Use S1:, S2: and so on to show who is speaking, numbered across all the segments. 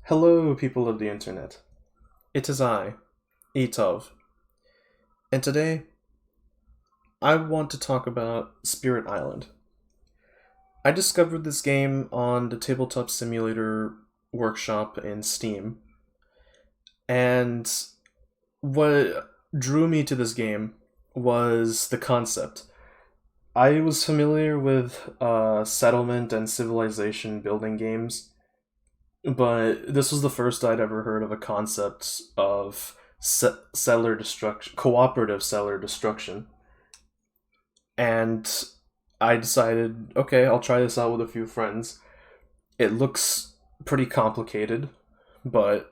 S1: Hello, people of the internet. It is I, Etov, and today I want to talk about Spirit Island. I discovered this game on the Tabletop Simulator workshop in Steam, and what drew me to this game was the concept. I was familiar with settlement and civilization building games, but this was the first I'd ever heard of a concept of settler destruction, cooperative settler destruction. And I decided, okay, I'll try this out with a few friends. It looks pretty complicated, but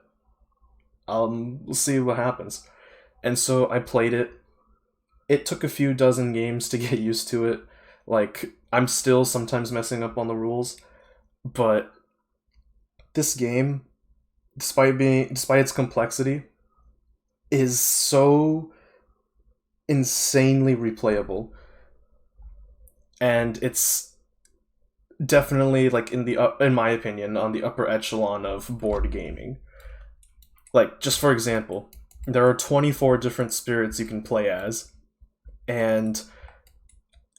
S1: we'll see what happens. And so I played it. It took a few dozen games to get used to it. Like, I'm still sometimes messing up on the rules, but this game, despite its complexity, is so insanely replayable, and it's definitely like in my opinion, on the upper echelon of board gaming. Like, just for example, there are 24 different spirits you can play as, and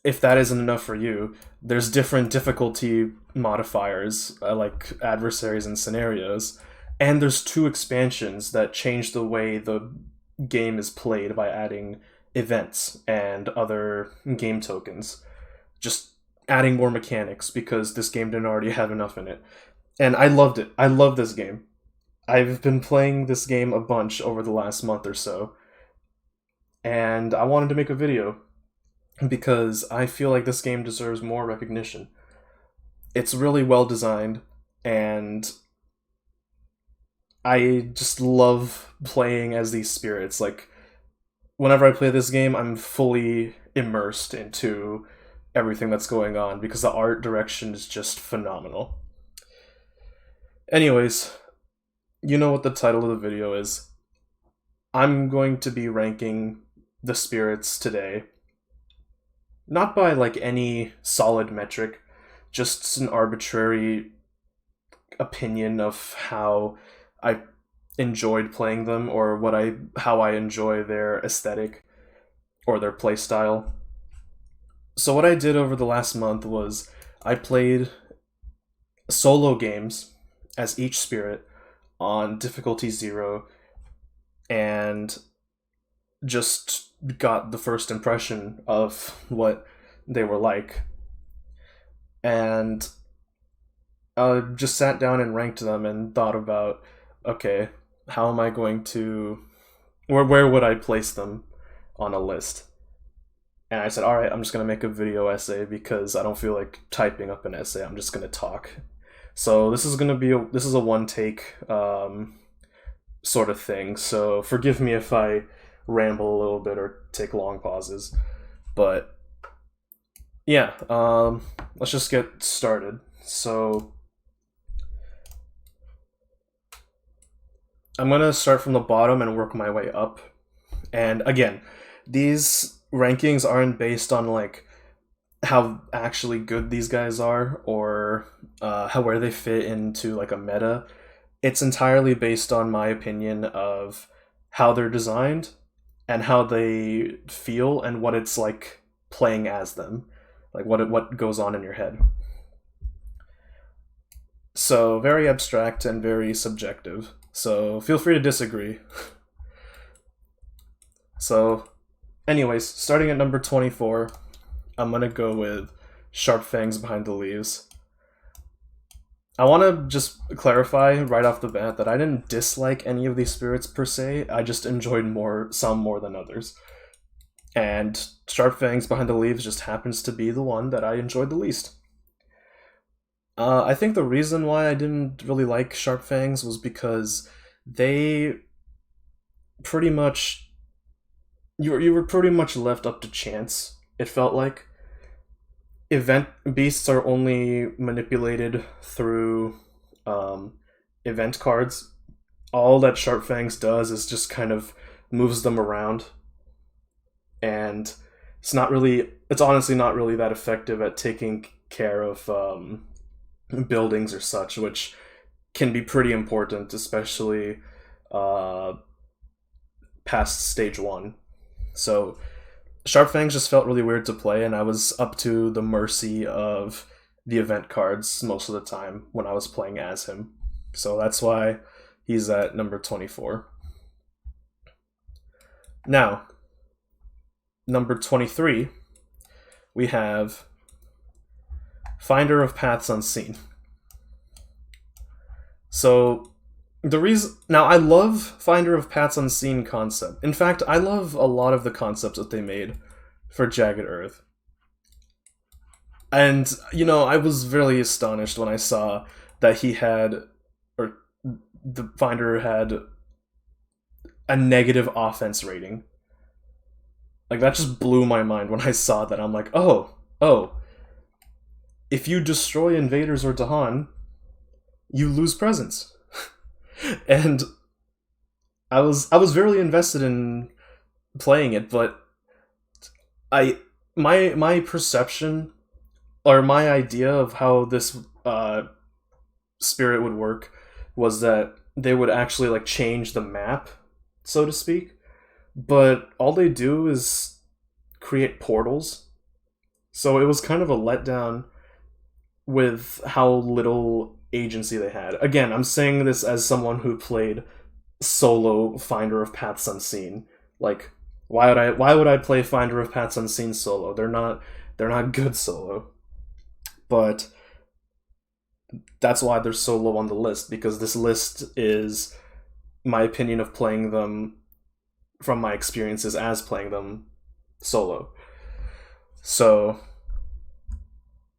S1: if that isn't enough for you, there's different difficulty modifiers, like adversaries and scenarios, and there's two expansions that change the way the game is played by adding events and other game tokens. Just adding more mechanics because this game didn't already have enough in it. And I loved it. I love this game. I've been playing this game a bunch over the last month or so, and I wanted to make a video because I feel like this game deserves more recognition. It's really well designed, and I just love playing as these spirits. Like, whenever I play this game, I'm fully immersed into everything that's going on because the art direction is just phenomenal. Anyways, you know what the title of the video is. I'm going to be ranking the spirits today, not by like any solid metric, just an arbitrary opinion of how I enjoyed playing them, or how I enjoy their aesthetic or their playstyle. So what I did over the last month was I played solo games as each spirit on difficulty 0, and just got the first impression of what they were like. And just sat down and ranked them and thought about, okay, how am I going to, where would I place them on a list? And I said, all right, I'm just gonna make a video essay because I don't feel like typing up an essay. I'm just gonna talk. So this is a one take sort of thing. So forgive me if I ramble a little bit or take long pauses. But yeah, let's just get started. So I'm gonna start from the bottom and work my way up. And again, these rankings aren't based on like how actually good these guys are, or how where they fit into like a meta. It's entirely based on my opinion of how they're designed and how they feel and what it's like playing as them, like what goes on in your head. So very abstract and very subjective. So feel free to disagree. So, anyways, starting at number 24, I'm gonna go with Sharp Fangs Behind the Leaves. I want to just clarify right off the bat that I didn't dislike any of these spirits per se. I just enjoyed some more than others. And Sharp Fangs Behind the Leaves just happens to be the one that I enjoyed the least. I think the reason why I didn't really like Sharp Fangs was because they pretty much you were pretty much left up to chance. It felt like event beasts are only manipulated through event cards. All that Sharp Fangs does is just kind of moves them around, and it's honestly not really that effective at taking care of buildings or such, which can be pretty important, especially uh, past stage 1. So Sharp Fangs just felt really weird to play, and I was up to the mercy of the event cards most of the time when I was playing as him. So that's why he's at number 24. Now, number 23, we have Finder of Paths Unseen. So the reason now, I love Finder of Paths Unseen concept. In fact, I love a lot of the concepts that they made for Jagged Earth. And I was really astonished when I saw that he had, or the Finder had, a negative offense rating. Like, that just blew my mind when I saw that. I'm like, oh, if you destroy invaders or Dahan, you lose presence. And I was very invested in playing it, but my perception, or my idea of how this spirit would work, was that they would actually like change the map, so to speak. But all they do is create portals. So it was kind of a letdown with how little agency they had. Again, I'm saying this as someone who played solo Finder of Paths Unseen. Like, why would I play Finder of Paths Unseen solo? They're not good solo. But that's why they're so low on the list, because this list is my opinion of playing them from my experiences as playing them solo. So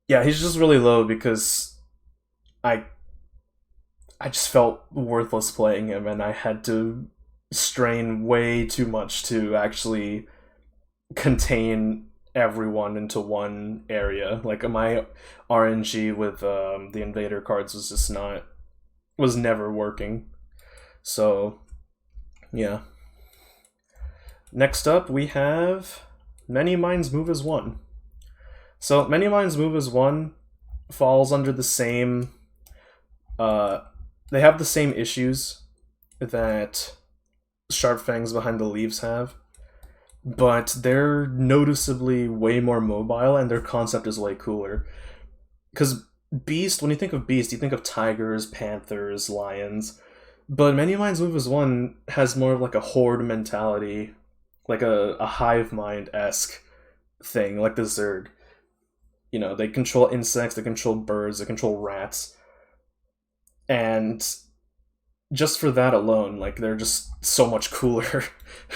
S1: yeah, he's just really low because I just felt worthless playing him, and I had to strain way too much to actually contain everyone into one area. Like, my RNG with the invader cards was never working. So yeah. Next up, we have Many Minds Move as One. So Many Minds Move as One falls under the same. They have the same issues that Sharp Fangs Behind the Leaves have, but they're noticeably way more mobile, and their concept is way cooler. Because Beast, when you think of Beast, you think of tigers, panthers, lions, but Many Minds Move as One has more of like a horde mentality, like a hive mind-esque thing, like the Zerg. They control insects, they control birds, they control rats. And just for that alone, like, they're just so much cooler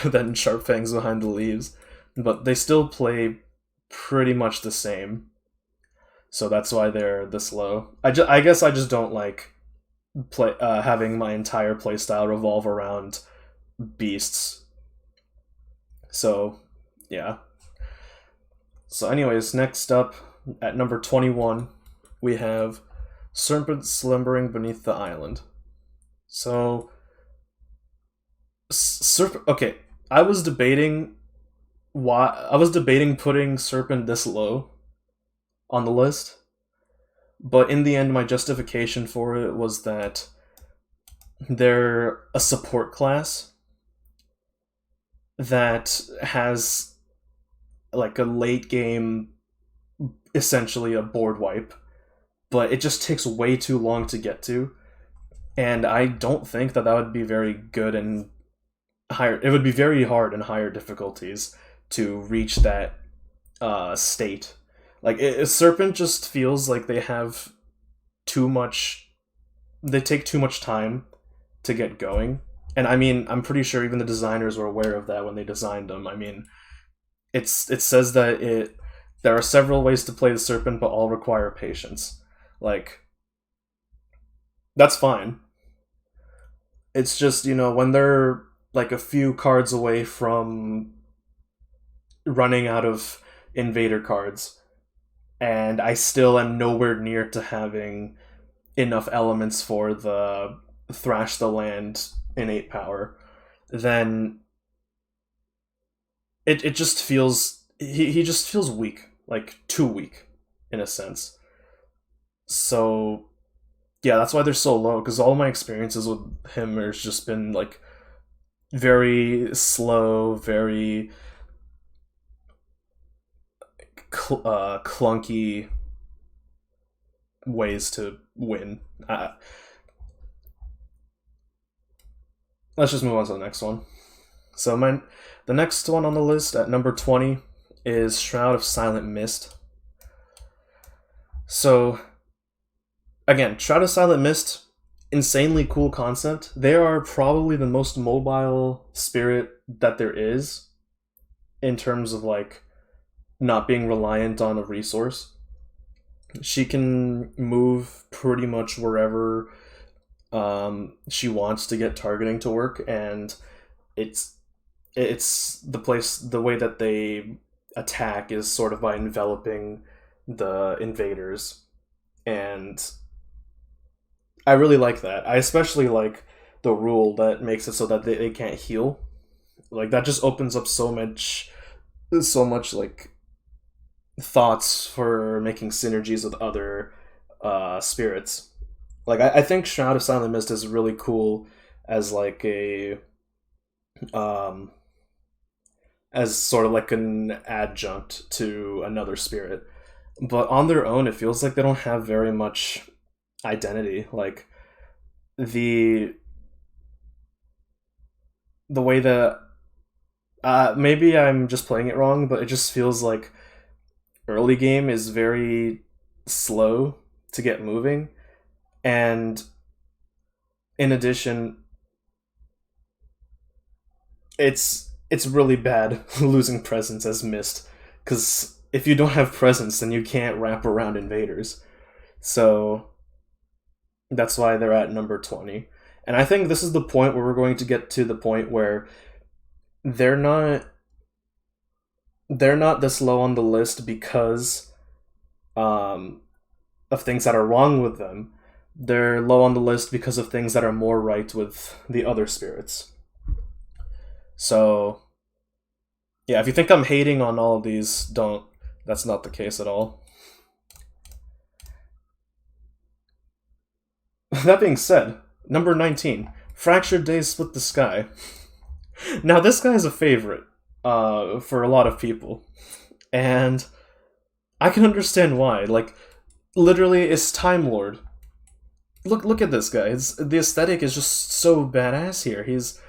S1: than Sharp Fangs Behind the Leaves. But they still play pretty much the same. So that's why they're this low. I guess I just don't like having my entire playstyle revolve around beasts. So, yeah. So anyways, next up, at number 21, we have Serpent Slumbering Beneath the Island. So, okay, I was debating putting Serpent this low on the list, but in the end, my justification for it was that they're a support class that has like a late game, essentially a board wipe, but it just takes way too long to get to, and I don't think that would be very good in higher. It would be very hard in higher difficulties to reach that state. Like, Serpent just feels like they have too much. They take too much time to get going, and I mean, I'm pretty sure even the designers were aware of that when they designed them. I mean, it says that there are several ways to play the Serpent, but all require patience. Like, that's fine. It's just, when they're like a few cards away from running out of invader cards, and I still am nowhere near to having enough elements for the Thrash the Land innate power, then it just feels, he just feels weak, like too weak in a sense. So Yeah, that's why they're so low, because all my experiences with him has just been like very slow, very clunky ways to win. Let's just move on to the next one. So the next one on the list at number 20 is Shroud of Silent Mist. So again, Shroud of Silent Mist, insanely cool concept. They are probably the most mobile spirit that there is in terms of like not being reliant on a resource. She can move pretty much wherever she wants to get targeting to work, and it's the way that they attack is sort of by enveloping the invaders, and I really like that. I especially like the rule that makes it so that they can't heal. Like that just opens up so much like thoughts for making synergies with other spirits. Like I think Shroud of Silent Mist is really cool as like a um as sort of like an adjunct to another spirit. But on their own, it feels like they don't have very much identity. Like the the way that maybe I'm just playing it wrong, but it just feels like early game is very slow to get moving, and in addition, it's really bad losing presence as Mist, because if you don't have presence, then you can't wrap around invaders. So that's why they're at number 20. And I think this is the point where we're going to get to the point where they're not they're not this low on the list because um, of things that are wrong with them. They're low on the list because of things that are more right with the other spirits. So yeah, if you think I'm hating on all of these, don't. That's not the case at all. That being said, number 19, Fractured Days Split the Sky. Now this guy is a favorite for a lot of people, and I can understand why. Like, literally, it's Time Lord. Look at this guy. The aesthetic is just so badass here. He's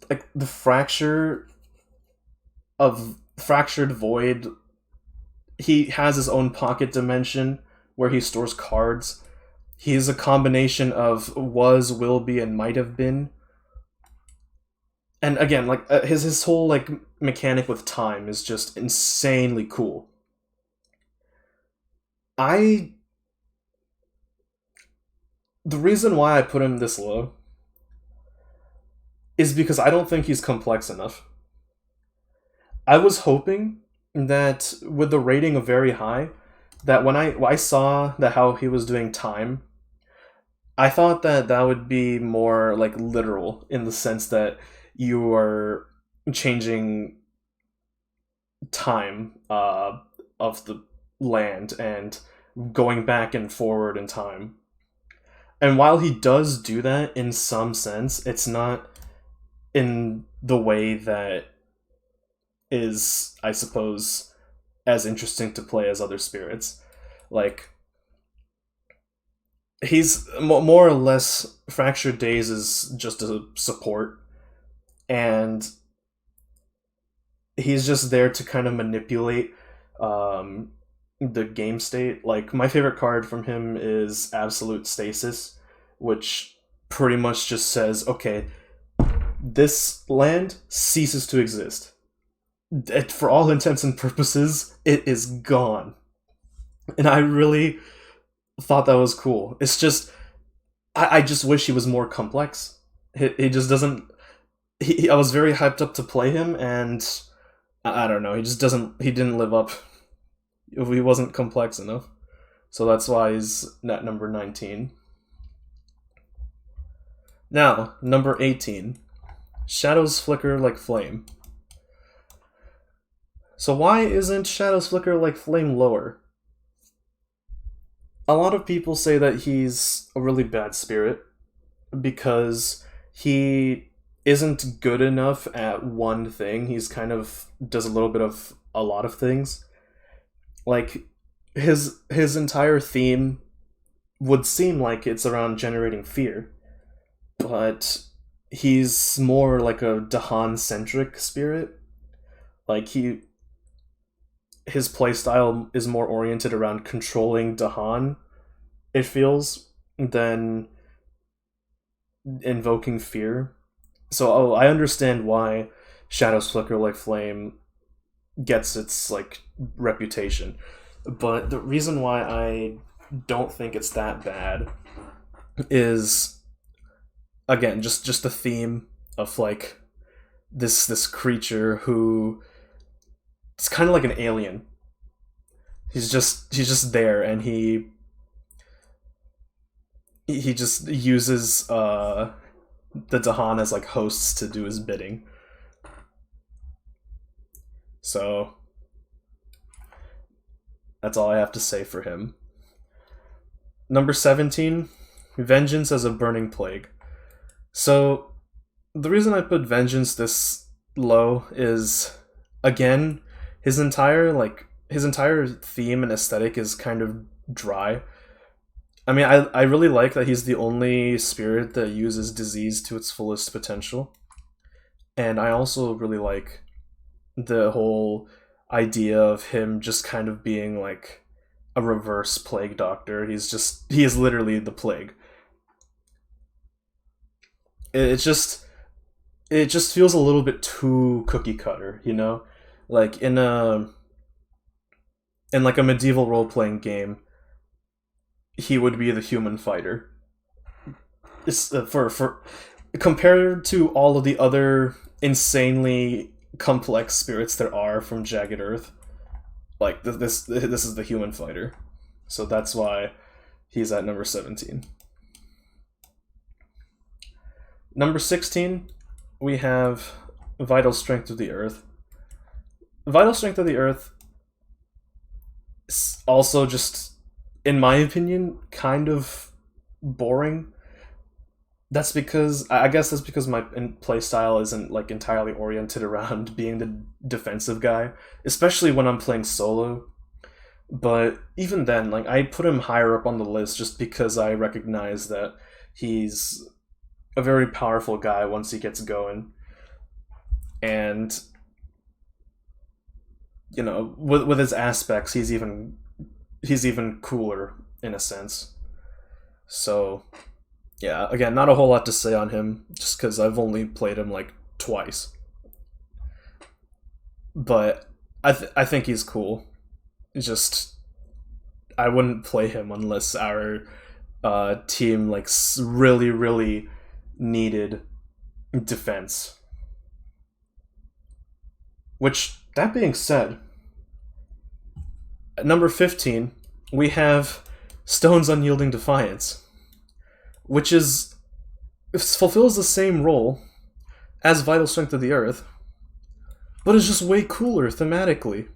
S1: like the fractured void. He has his own pocket dimension where he stores cards. He's a combination of was, will be, and might have been. And again, like his whole like mechanic with time is just insanely cool. I The reason why I put him this low is because I don't think he's complex enough. I was hoping that with the rating of very high, that when I saw that how he was doing time, I thought that that would be more like literal in the sense that you are changing time of the land and going back and forward in time. And while he does do that in some sense, it's not in the way that is, I suppose, as interesting to play as other spirits. Like, he's more or less Fractured Days is just a support, and he's just there to kind of manipulate um, the game state. Like, my favorite card from him is Absolute Stasis, which pretty much just says, okay, this land ceases to exist. For all intents and purposes, it is gone. And I really thought that was cool. It's just, I just wish he was more complex. He just doesn't. I was very hyped up to play him, and I don't know. He just doesn't. He didn't live up. He wasn't complex enough. So that's why he's at number 19. Now, number 18. Shadows Flicker Like Flame. So why isn't Shadows Flicker Like Flame lower? A lot of people say that he's a really bad spirit because he isn't good enough at one thing. He's kind of does a little bit of a lot of things. Like his entire theme would seem like it's around generating fear, but he's more like a Dahan centric spirit. Like his playstyle is more oriented around controlling Dahan, it feels, than invoking fear. So I understand why Shadows Flicker like Flame gets its like reputation. But the reason why I don't think it's that bad is again just the theme of like this creature who it's kind of like an alien. He's just there, and he just uses the Dahan as like hosts to do his bidding. So that's all I have to say for him. Number 17, Vengeance as a Burning Plague. So the reason I put Vengeance this low is again his entire theme and aesthetic is kind of dry. I mean, I really like that he's the only spirit that uses disease to its fullest potential. And I also really like the whole idea of him just kind of being like a reverse plague doctor. He is literally the plague. It's just it just feels a little bit too cookie cutter, you know? Like in like a medieval role playing game, he would be the human fighter. It's, for compared to all of the other insanely complex spirits there are from Jagged Earth, like this is the human fighter. So that's why he's at number 17. Number 16, we have Vital Strength of the Earth. Vital Strength of the Earth is also just, in my opinion, kind of boring. That's because I guess that's because my play style isn't like entirely oriented around being the defensive guy, especially when I'm playing solo. But even then, like I put him higher up on the list just because I recognize that he's a very powerful guy once he gets going. And you know, with his aspects, he's even cooler in a sense. So yeah, again, not a whole lot to say on him, just because I've only played him like twice. But I think he's cool. It's just I wouldn't play him unless our team like really needed defense. Which, that being said, at number 15, we have Stone's Unyielding Defiance, which is fulfills the same role as Vital Strength of the Earth, but is just way cooler thematically.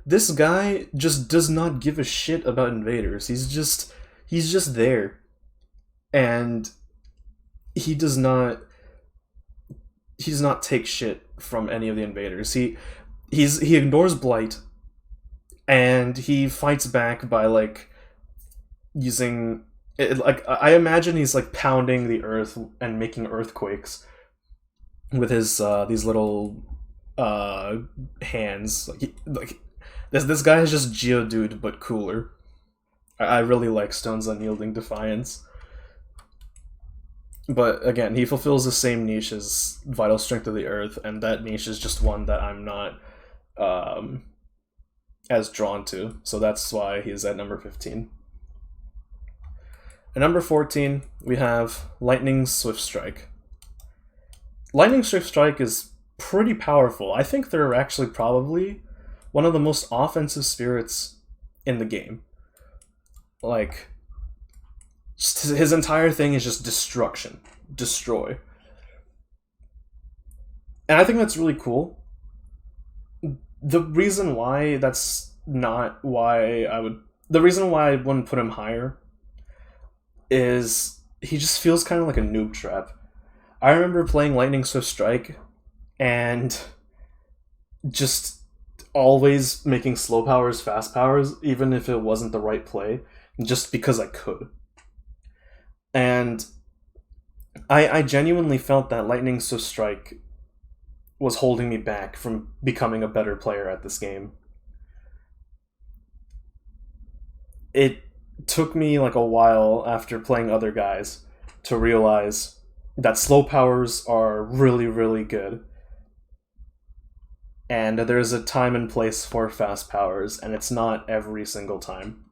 S1: This guy just does not give a shit about invaders. He's just there, and he does not take shit from any of the invaders. He ignores blight, and he fights back by like using it, like I imagine he's like pounding the earth and making earthquakes with his these little hands. Like this guy is just Geodude but cooler. I really like Stone's Unyielding Defiance. But again, he fulfills the same niche as Vital Strength of the Earth, and that niche is just one that I'm not as drawn to. So that's why he's at number 15. At number 14, we have Lightning Swift Strike. Lightning Swift Strike is pretty powerful. I think they're actually probably one of the most offensive spirits in the game. Like, his entire thing is just destruction, destroy. And I think that's really cool. The reason why that's not why I would the reason why I wouldn't put him higher is he just feels kind of like a noob trap. I remember playing Lightning Swift Strike and just always making slow powers fast powers, even if it wasn't the right play, just because I could. And I genuinely felt that Lightning Swift Strike was holding me back from becoming a better player at this game. It took me like a while after playing other guys to realize that slow powers are really, really good. And there's a time and place for fast powers, and it's not every single time.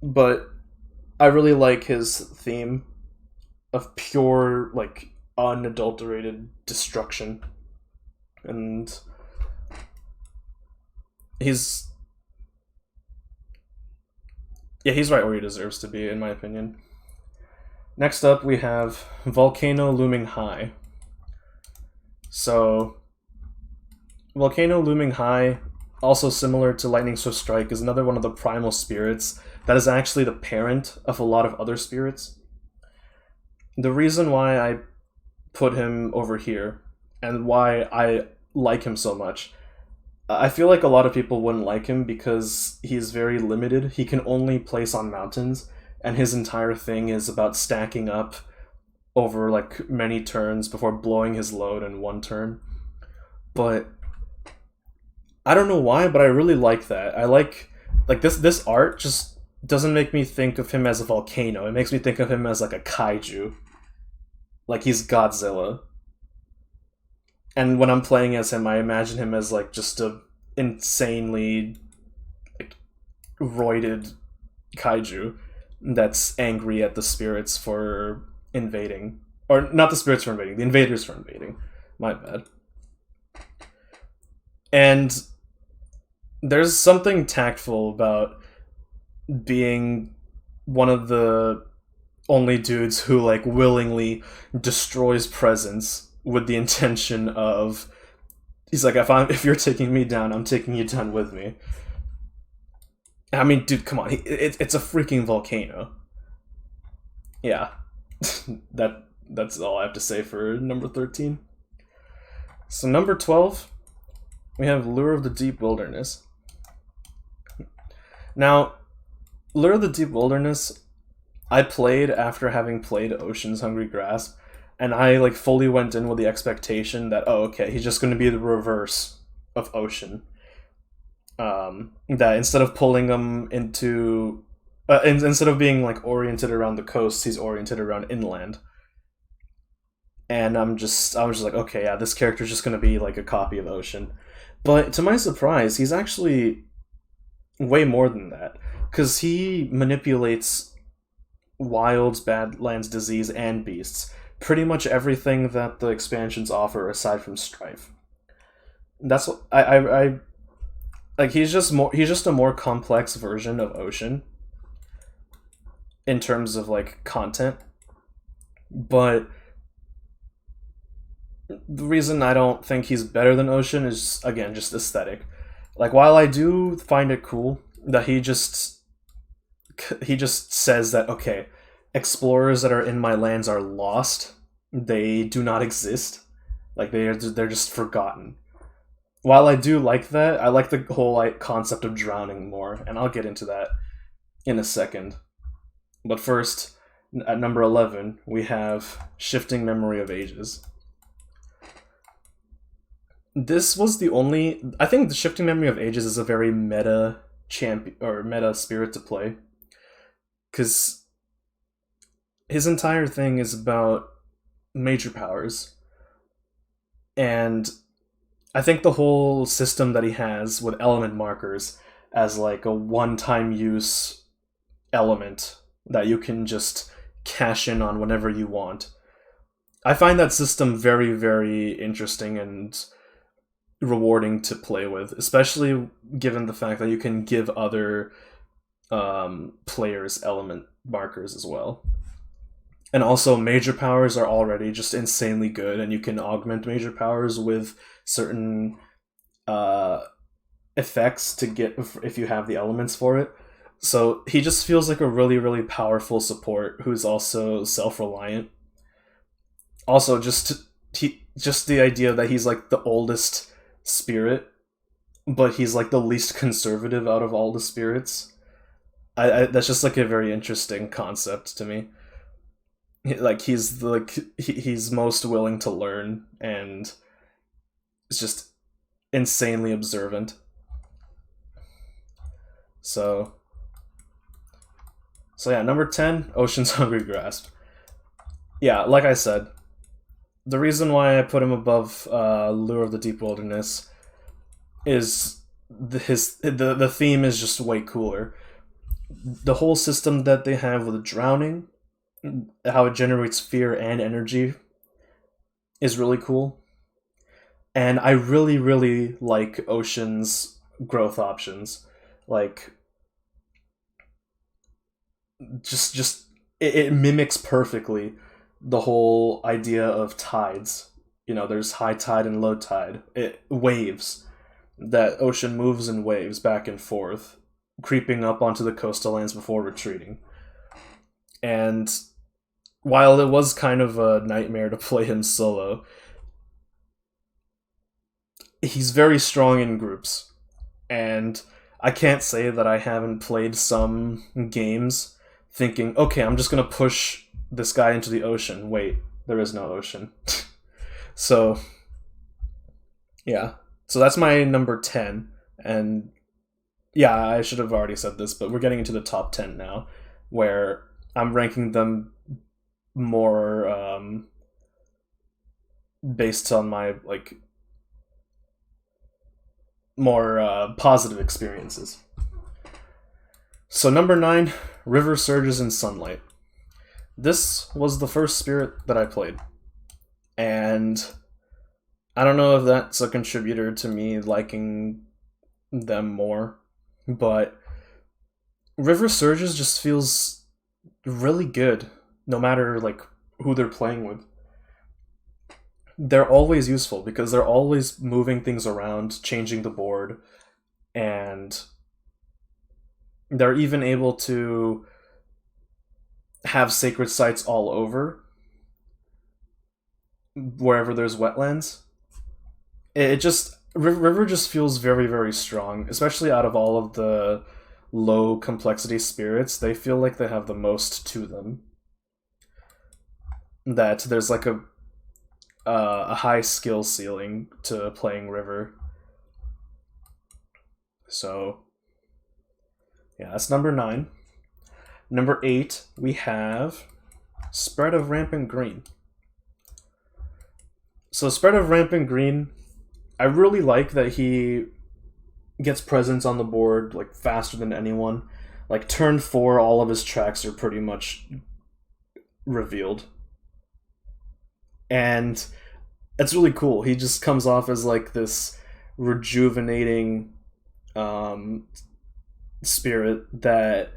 S1: But I really like his theme of pure, like, unadulterated destruction. And he's right where he deserves to be, in my opinion. Next up, we have Volcano Looming High. So, Volcano Looming High, also similar to Lightning Swift Strike, is another one of the primal spirits that is actually the parent of a lot of other spirits. The reason why I put him over here, and why I like him so much, I feel like a lot of people wouldn't like him because he's very limited. He can only place on mountains, and his entire thing is about stacking up over like many turns before blowing his load in one turn. But I don't know why, but I really like that. I like this art just doesn't make me think of him as a volcano. It makes me think of him as like a kaiju. Like he's Godzilla. And when I'm playing as him, I imagine him as like just a insanely like roided kaiju that's angry at the spirits for invading. Or not the spirits for invading, the invaders for invading. My bad. And there's something tactful about being one of the only dudes who like willingly destroys presence with the intention of, he's like, if you're taking me down, I'm taking you down with me. I mean, dude, come on, it's a freaking volcano. Yeah, that's all I have to say for number 13. So number 12, we have Lure of the Deep Wilderness. Now, Lure of the Deep Wilderness, I played after having played Ocean's Hungry Grasp, and I like fully went in with the expectation that, oh, okay, he's just going to be the reverse of Ocean. That instead of pulling him into, instead of being like oriented around the coast, he's oriented around inland. And I was just like, okay, yeah, this character's just going to be like a copy of Ocean. But to my surprise, he's actually way more than that, because he manipulates wilds, badlands, disease, and beasts. Pretty much everything that the expansions offer aside from Strife. That's what I like. He's just a more complex version of Ocean in terms of like content. But the reason I don't think he's better than Ocean is, again, just aesthetic. Like, while I do find it cool that he just says that, okay, explorers that are in my lands are lost. They do not exist. Like, they're just forgotten. While I do like that, I like the whole like concept of drowning more, and I'll get into that in a second. But first, at number 11, we have Shifting Memory of Ages. This was the only... I think the Shifting Memory of Ages is a very meta champion or meta spirit to play, because his entire thing is about major powers, and I think the whole system that he has with element markers as like a one-time use element that you can just cash in on whenever you want, I find that system very, very interesting and rewarding to play with, especially given the fact that you can give other players element markers as well. And also, major powers are already just insanely good, and you can augment major powers with certain effects to get if you have the elements for it. So he just feels like a really, really powerful support who's also self-reliant. Also, just the idea that he's like the oldest spirit, but he's like the least conservative out of all the spirits. That's just like a very interesting concept to me. Like he's most willing to learn and is just insanely observant. So yeah, number 10, Ocean's Hungry Grasp. Yeah, like I said, the reason why I put him above Lure of the Deep Wilderness is the theme is just way cooler. The whole system that they have with drowning, how it generates fear and energy, is really cool. And I really, really like Ocean's growth options. Like, just it mimics perfectly the whole idea of tides. You know, there's high tide and low tide. Waves. That ocean moves in waves back and forth, creeping up onto the coastal lands before retreating. And while it was kind of a nightmare to play him solo, he's very strong in groups. And I can't say that I haven't played some games thinking, okay, I'm just gonna push this guy into the ocean. Wait, there is no ocean. So, yeah. So that's my number 10. And yeah, I should have already said this, but we're getting into the top 10 now, where I'm ranking them more based on my, like, more positive experiences. So number 9, River Surges in Sunlight. This was the first spirit that I played. And I don't know if that's a contributor to me liking them more, but River Surges just feels really good, no matter like who they're playing with. They're always useful because they're always moving things around, changing the board, and they're even able to have sacred sites all over wherever there's wetlands. It just River just feels very, very strong, especially out of all of the low complexity spirits. They feel like they have the most to them. That there's like a high skill ceiling to playing River. So yeah, that's number 9. Number 8, we have Spread of Rampant Green. So Spread of Rampant Green, I really like that he gets presence on the board like faster than anyone. Like turn 4, all of his tracks are pretty much revealed. And it's really cool. He just comes off as like this rejuvenating spirit that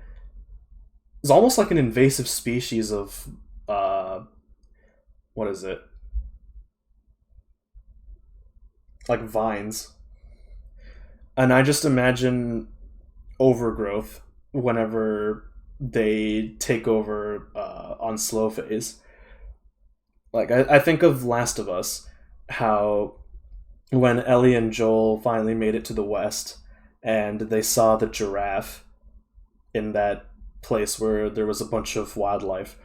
S1: is almost like an invasive species of what is it? Like vines. And I just imagine overgrowth whenever they take over on slow phase. Like I think of Last of Us, how when Ellie and Joel finally made it to the west and they saw the giraffe in that place where there was a bunch of wildlife.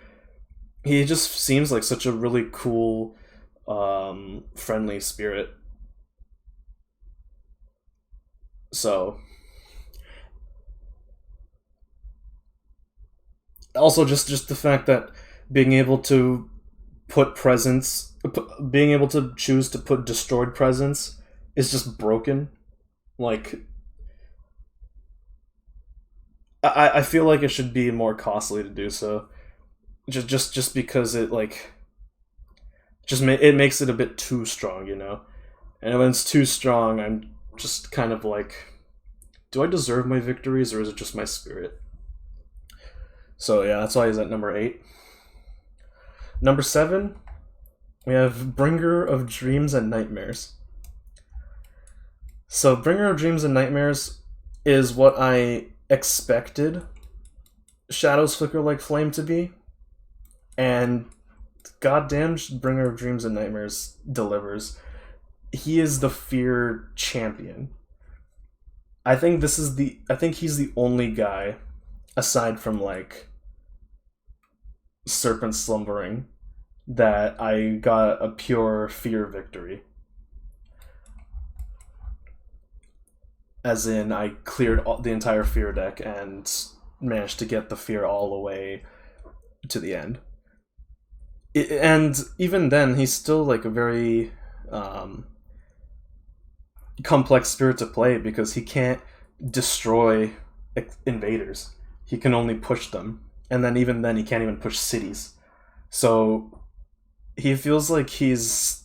S1: He just seems like such a really cool, friendly spirit. So, also just the fact that being able to put presence, being able to choose to put destroyed presence is just broken. Like, I feel like it should be more costly to do so. Just because it like it makes it a bit too strong, you know. And when it's too strong, I'm just kind of like, do I deserve my victories or is it just my spirit? So yeah, that's why he's at number 8. Number 7, we have Bringer of Dreams and Nightmares. So, Bringer of Dreams and Nightmares is what I expected Shadows Flicker Like Flame to be, and goddamn, Bringer of Dreams and Nightmares delivers. He is the fear champion. I think he's the only guy, aside from like Serpent Slumbering, that I got a pure fear victory. As in, I cleared the entire fear deck and managed to get the fear all the way to the end. And even then, he's still like a very complex spirit to play because he can't destroy invaders. He can only push them, and then even then, he can't even push cities. So he feels like he's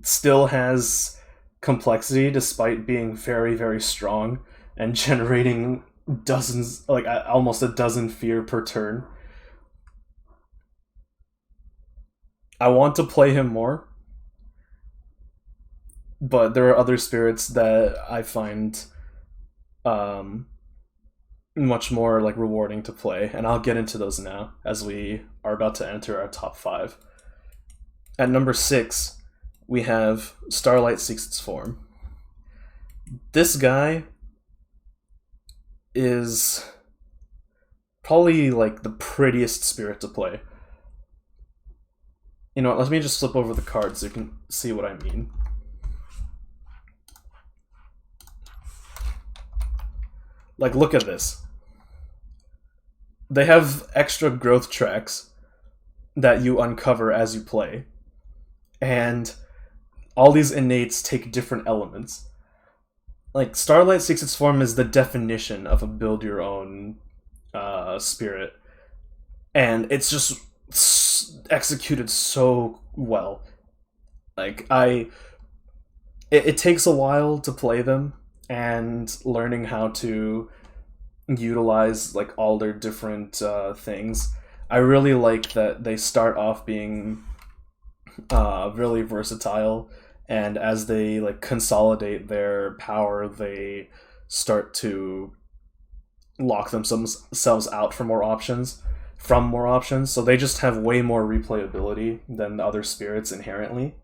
S1: still has complexity despite being very, very strong and generating dozens, like almost a dozen fear per turn. I want to play him more, but there are other spirits that I find much more like rewarding to play, and I'll get into those now as we are about to enter our top 5. At number 6, we have Starlight Seeks Its Form. This guy is probably like the prettiest spirit to play. You know what, let me just flip over the cards so you can see what I mean. Like, look at this. They have extra growth tracks that you uncover as you play. And all these innates take different elements. Like, Starlight Seeks Its Form is the definition of a build your own spirit. And it's just executed so well. Like, it takes a while to play them, and learning how to utilize like all their different things. I really like that they start off being really versatile, and as they like consolidate their power, they start to lock themselves out for more options. So they just have way more replayability than the other spirits inherently,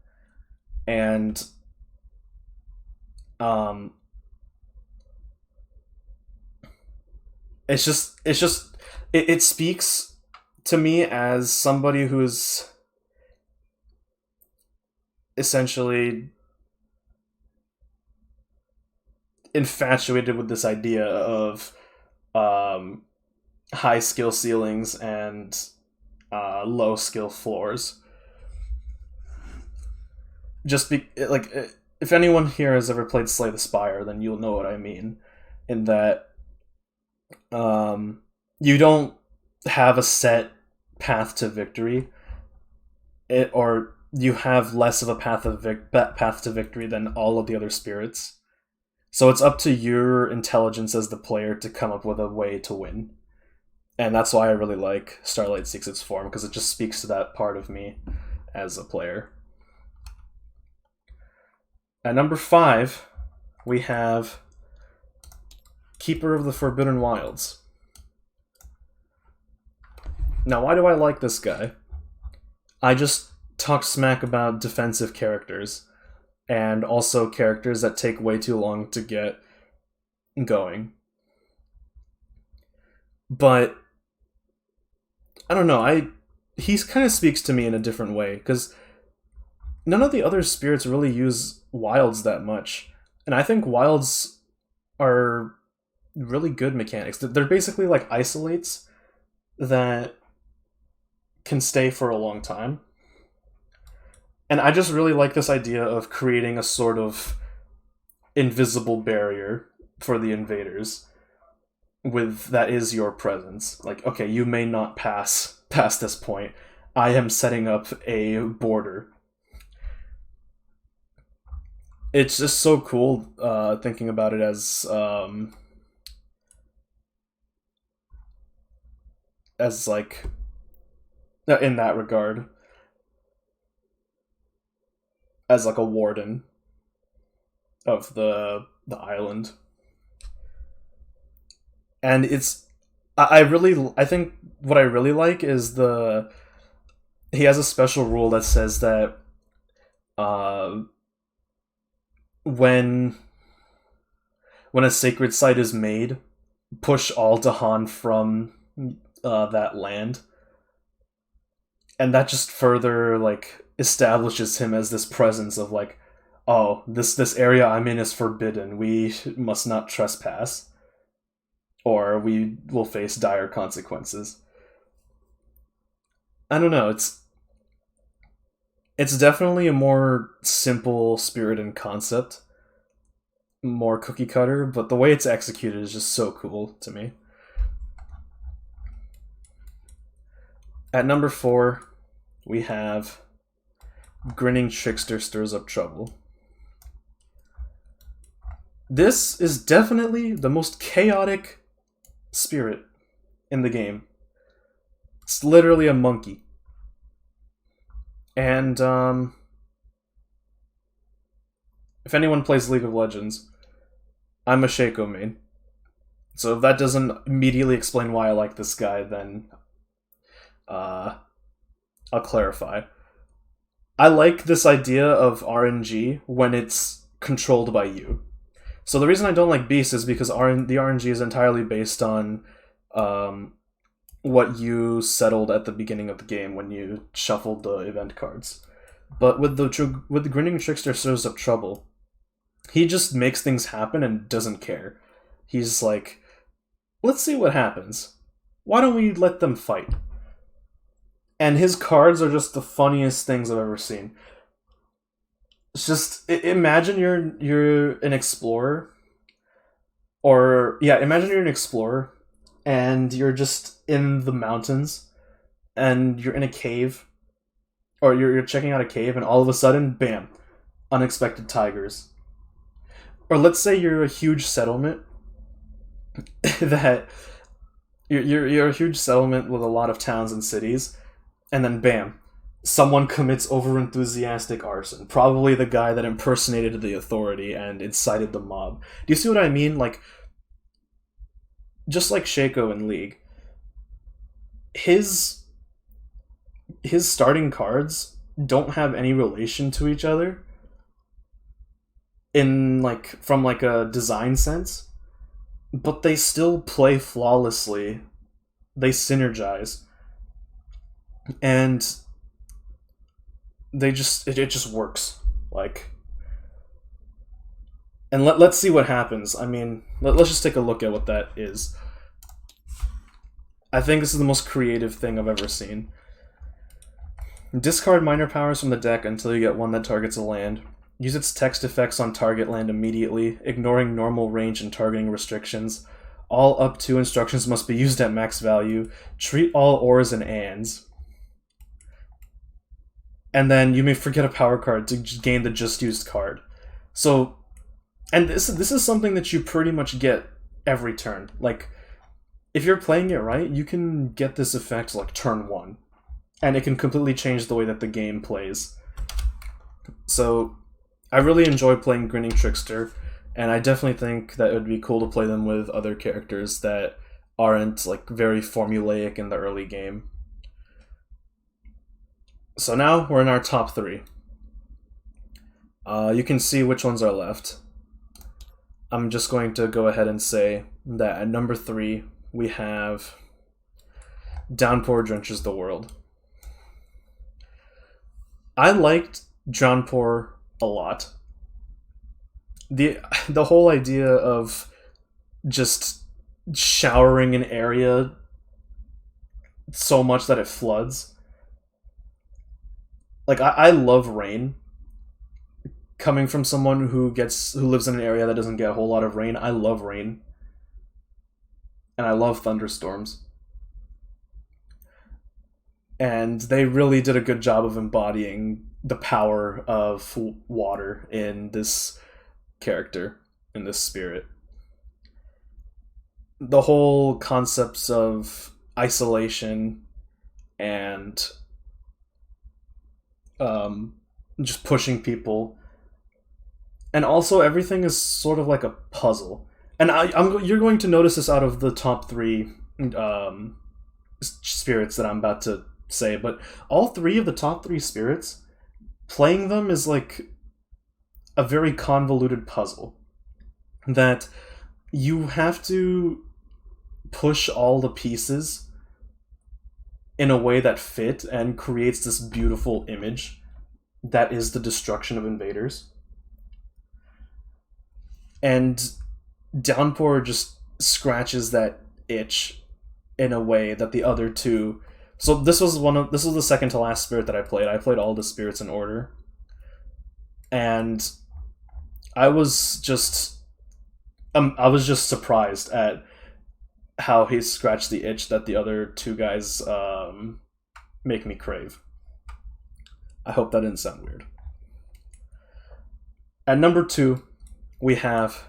S1: and it speaks to me as somebody who's essentially infatuated with this idea of high skill ceilings and low skill floors. If anyone here has ever played Slay the Spire, then you'll know what I mean. In that, you don't have a set path to victory, or you have less of a path to victory than all of the other spirits. So it's up to your intelligence as the player to come up with a way to win. And that's why I really like Starlight Seeks Its Form, because it just speaks to that part of me as a player. At number 5, we have Keeper of the Forbidden Wilds. Now, why do I like this guy? I just talk smack about defensive characters, and also characters that take way too long to get going. But I don't know, he kind of speaks to me in a different way, because none of the other spirits really use wilds that much. And I think wilds are really good mechanics. They're basically like isolates that can stay for a long time. And I just really like this idea of creating a sort of invisible barrier for the invaders that is your presence. Like, okay, you may not pass past this point. I am setting up a border. It's just so cool thinking about it as like in that regard, as like a warden. of the island. And I think what I really like is he has a special rule that says that uh when when a sacred site is made, push all Dahan from that land, and that just further like establishes him as this presence of like, oh, this area I'm in is forbidden. We must not trespass, or we will face dire consequences. I don't know. It's definitely a more simple spirit and concept, more cookie cutter, but the way it's executed is just so cool to me. At number 4, we have Grinning Trickster Stirs Up Trouble. This is definitely the most chaotic spirit in the game. It's literally a monkey. And if anyone plays League of Legends, I'm a Shaco main. So if that doesn't immediately explain why I like this guy, then I'll clarify. I like this idea of RNG when it's controlled by you. So the reason I don't like Beast is because the RNG is entirely based on what you settled at the beginning of the game when you shuffled the event cards. But with the Grinning Trickster Stirs Up Trouble, he just makes things happen and doesn't care. He's like, let's see what happens. Why don't we let them fight? And his cards are just the funniest things I've ever seen. It's just imagine you're an explorer, imagine you're an explorer, and you're just in the mountains, and you're in a cave, or you're checking out a cave, and all of a sudden, bam, unexpected tigers. Or let's say you're a huge settlement that you're a huge settlement with a lot of towns and cities, and then bam, someone commits overenthusiastic arson. Probably the guy that impersonated the authority and incited the mob. Do you see what I mean? Like, just like Shaco in League, his starting cards don't have any relation to each other in from a design sense, but they still play flawlessly. They synergize, and it just works. And let's see what happens. I mean, let's just take a look at what that is. I think this is the most creative thing I've ever seen. Discard minor powers from the deck until you get one that targets a land. Use its text effects on target land immediately, ignoring normal range and targeting restrictions. All up to instructions must be used at max value. Treat all ors and ands. And then you may forget a power card to gain the just used card. So, and this is something that you pretty much get every turn. Like, if you're playing it right, you can get this effect like turn 1. And it can completely change the way that the game plays. So, I really enjoy playing Grinning Trickster, and I definitely think that it would be cool to play them with other characters that aren't like very formulaic in the early game. So now we're in our top 3. You can see which ones are left. I'm just going to go ahead and say that at number 3 we have Downpour Drenches the World. I liked Downpour a lot. The whole idea of just showering an area so much that it floods. Like, I love rain. Coming from someone who lives in an area that doesn't get a whole lot of rain, I love rain. And I love thunderstorms. And they really did a good job of embodying the power of water in this character, in this spirit. The whole concepts of isolation and just pushing people and also everything is sort of like a puzzle. And you're going to notice this out of the top three um, spirits that I'm about to say, but all three of the top three spirits, playing them is like a very convoluted puzzle that you have to push all the pieces in a way that fit and creates this beautiful image that is the destruction of invaders. And Downpour just scratches that itch in a way that the other two. So this was the second to last spirit that I played. I played all the spirits in order, and I was just surprised at how he scratched the itch that the other two guys make me crave. I hope that didn't sound weird. At number 2, we have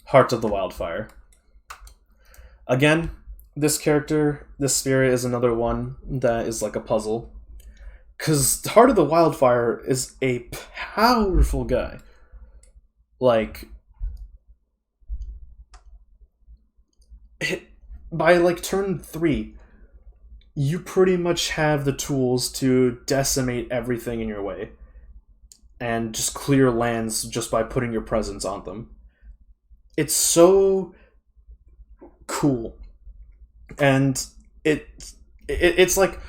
S1: Heart of the Wildfire. Again, this spirit is another one that is like a puzzle. Because Heart of the Wildfire is a powerful guy. Like, by like turn 3, you pretty much have the tools to decimate everything in your way and just clear lands just by putting your presence on them. It's so cool, and it's like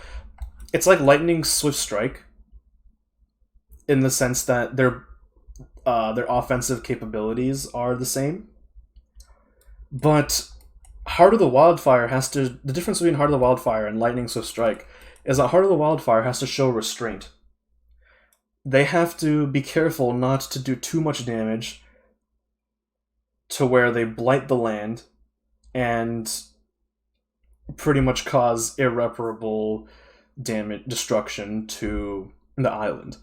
S1: lightning swift strike in the sense that their offensive capabilities are the same, but Heart of the Wildfire the difference between Heart of the Wildfire and Lightning Swift Strike is that Heart of the Wildfire has to show restraint. They have to be careful not to do too much damage to where they blight the land and pretty much cause irreparable destruction to the island.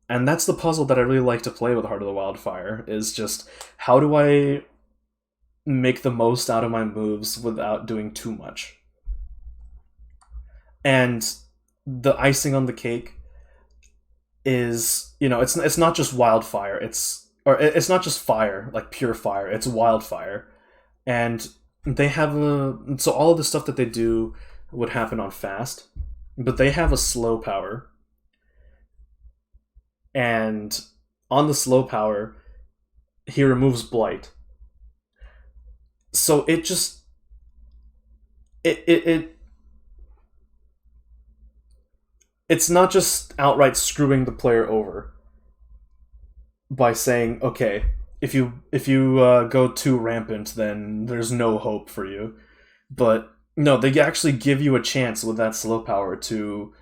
S1: And that's the puzzle that I really like to play with Heart of the Wildfire, is just how do I make the most out of my moves without doing too much. And the icing on the cake is, it's not just wildfire, it's not just fire, like pure fire, it's wildfire. And they have so all of the stuff that they do would happen on fast, but they have a slow power. And on the slow power, he removes blight. So it just it's not just outright screwing the player over by saying, okay, if you go too rampant, then there's no hope for you. But no, they actually give you a chance with that slow power to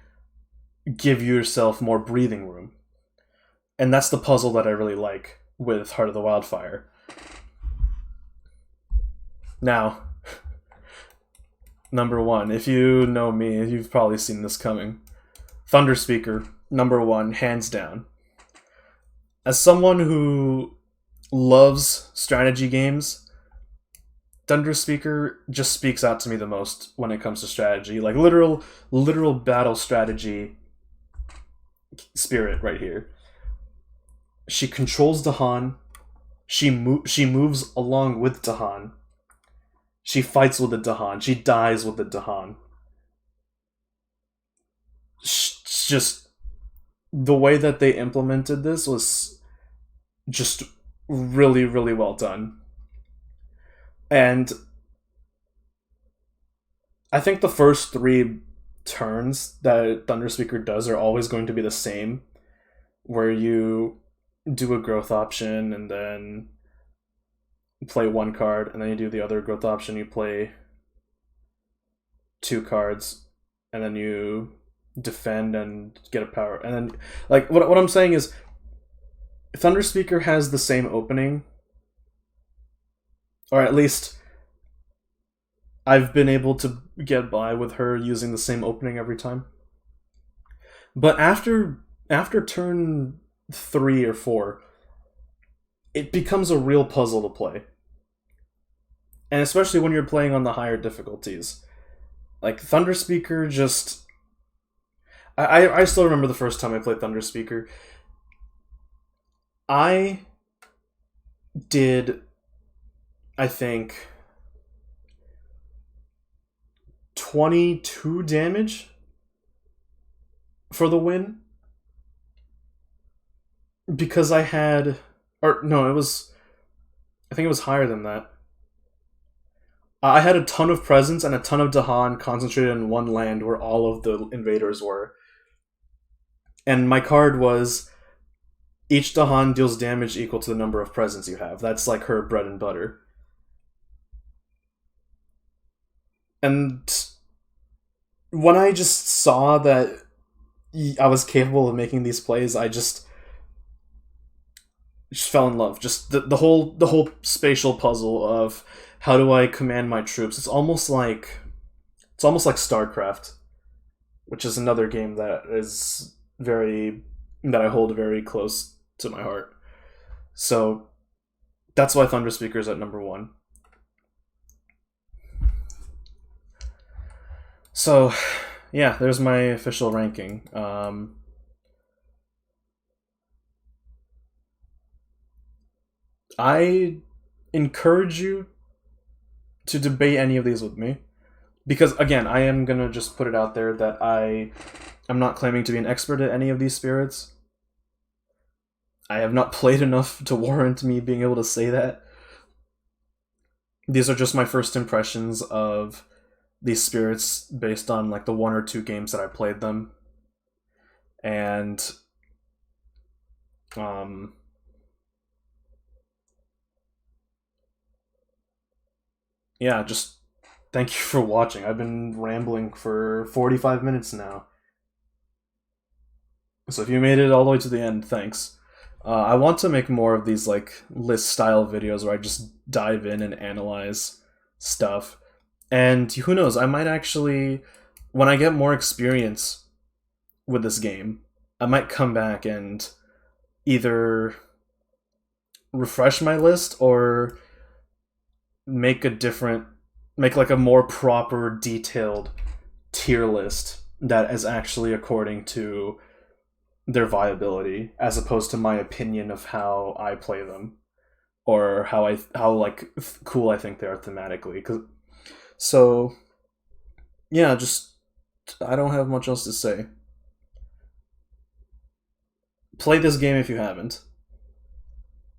S1: give yourself more breathing room. And that's the puzzle that I really like with Heart of the Wildfire. Now, number 1, if you know me, you've probably seen this coming. Thunderspeaker, number 1, hands down. As someone who loves strategy games, Thunderspeaker just speaks out to me the most when it comes to strategy. Like literal battle strategy spirit right here. She controls Dahan. She moves along with Dahan. She fights with the Dahan. She dies with the Dahan. Just the way that they implemented this was just really, really well done. And I think the first 3 turns that Thunderspeaker does are always going to be the same, where you do a growth option and then play 1 card, and then you do the other growth option, you play 2 cards, and then you defend and get a power. And then, like, what I'm saying is, Thunderspeaker has the same opening, or at least I've been able to get by with her using the same opening every time. But after turn 3 or 4, it becomes a real puzzle to play. And especially when you're playing on the higher difficulties. Like, Thunderspeaker just... I still remember the first time I played Thunderspeaker. I did, I think, 22 damage for the win because I had, or no, I think it was higher than that. I had a ton of presence and a ton of Dahan concentrated in one land where all of the invaders were. And my card was each Dahan deals damage equal to the number of presence you have. That's like her bread and butter. And when I just saw that I was capable of making these plays, I just fell in love. Just the whole spatial puzzle of how do I command my troops. It's almost like StarCraft, which is another game that I hold very close to my heart. So that's why Thunder Speaker's at number one. So yeah, there's my official ranking. I encourage you to debate any of these with me because again, I am gonna just put it out there that I'm not claiming to be an expert at any of these spirits. I have not played enough to warrant me being able to say that. These are just my first impressions of these spirits based on like the one or two games that I played them. And yeah, just thank you for watching. I've been rambling for 45 minutes now. So if you made it all the way to the end, thanks. I want to make more of these like list style videos where I just dive in and analyze stuff. And who knows, I might actually, when I get more experience with this game, I might come back and either refresh my list or make like a more proper, detailed tier list that is actually according to their viability as opposed to my opinion of how I play them or how like cool I think they are thematically. So yeah, just I don't have much else to say. Play this game if you haven't.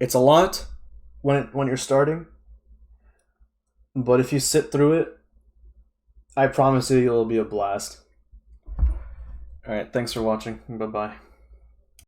S1: It's a lot when you're starting, but if you sit through it, I promise you it'll be a blast. All right, thanks for watching. Bye bye.